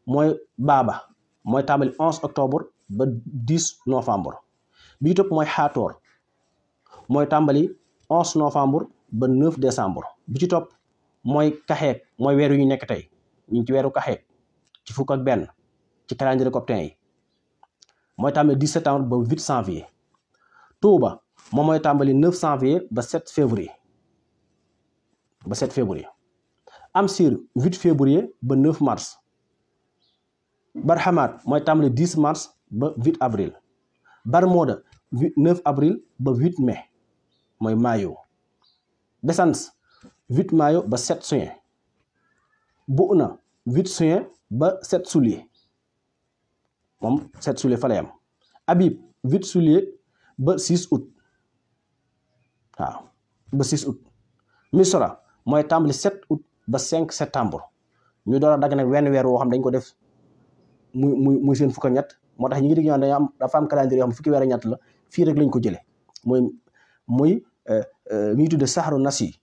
mooy baaba mooy tàmbali 11 octobre ba 10 novembre bi ci topp mooy xaatoor mooy tàmbali 11 novembre ba 9 décembre bi ci topp mooy kaxeek mooy weer yu ñu nekk tey ñu ngi ci weeru kaxeek ci fukk ak benn ci calendrier coptin yi mooy tàmbali 10 septembre ba 8 janvier tuuba moom mooy tàmbali 9 janvier ba 7 février Amsir 8 février ba 9 mars Barhamaat mooy tàmbali 10 mars ba 8 avril Barmoda 9 avril ba 8 mai mooy mayo Besans 8 mayo ba 7 juin Bu'na 8 juin ba 7 juillet moom 7 juillet fa lay am Habib 8 juillet ba 6 août waaw ba 6 août Misra mooy tàmbali 7 août ba 5 septembre ñu door a dagg nag wenn weer woo xam dañ ko def muy seen fukk ak ñett moo tax ñi ngi dégg ñaan dañu am dafa am calendrier yoo xam fukki weer ak ñett la fii rek lañ ko jële muy mi ngi tudde saxaru nasi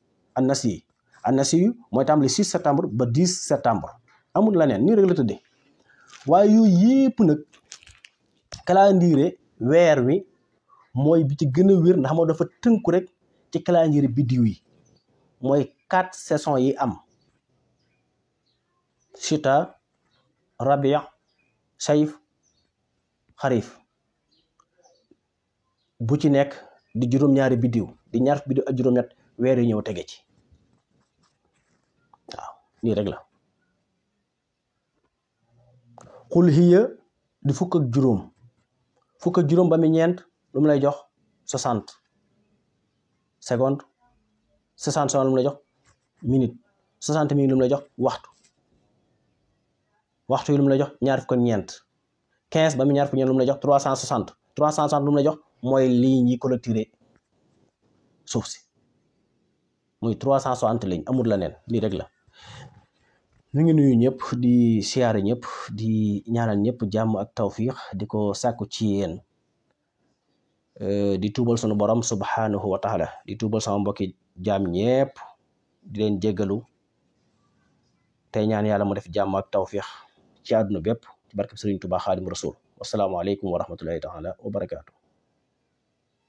mooy tàmbali 6 septembre ba 10 septembre amul la neen nii rek la tëddee waaye yooyu yépp nag calendrier weer wi mooy bi ci gën a wér ndax moo dafa tënku rek ci calendrier biddiw yi mooy 4 saisons yi am chita rabia sayf xarif bu ci nekk di juróom-ñaari biddiw di ñaar fukki biddiw ak juróom-ñett weer yi ñëw tege ci waaw nii rek la xul hiya di fukk ak juróom ba mu ñeent lu mu lay jox 60 secondes 60 secondes lu mu lay jox minute 60 minutes lu mu lay jox waxtu yi lu mu lay jox ñaar fukk ak ñeent 15 ba mu ñaar fukk ñeent lu mu lay jox 360 lu mu lay jox mooy ligne yi clôturer suuf si muy 360 ligne amul la neen lii rek la ñu ngi nuyu ñëpp di siyaare ñëpp di ñaanal ñëpp jàmm ak tawfiq di ko sàkku ci yéen di tuubal sunu borom subhanahu wa taala di tuubal sama mbokki jaam ñëpp di leen jéggalu tey ñaan yàlla mu def jàmm ak tawfiq ci àdduna bépp ci barkeb Sëriñ Tuubaa Xaadimu Rasuul wassalaamu aleykum wa rahmatullahi taala wa barakaatu